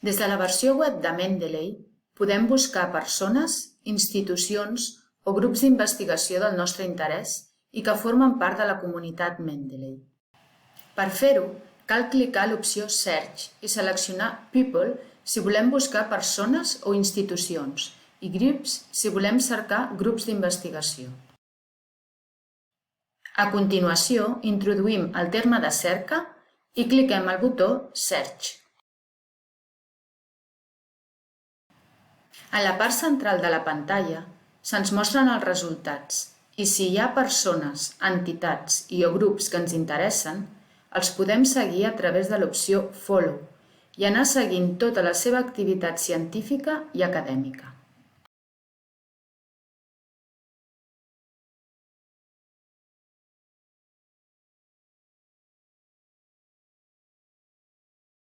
Des de la versió web de Mendeley, podem buscar persones, institucions o grups d'investigació del nostre interès i que formen part de la comunitat Mendeley. Per fer-ho, cal clicar a l'opció Search i seleccionar People si volem buscar persones o institucions i Groups si volem cercar grups d'investigació. A continuació, introduïm el terme de cerca i cliquem al botó Search. A la part central de la pantalla se'ns mostren els resultats i si hi ha persones, entitats i o grups que ens interessen, els podem seguir a través de l'opció Follow i anar seguint tota la seva activitat científica i acadèmica.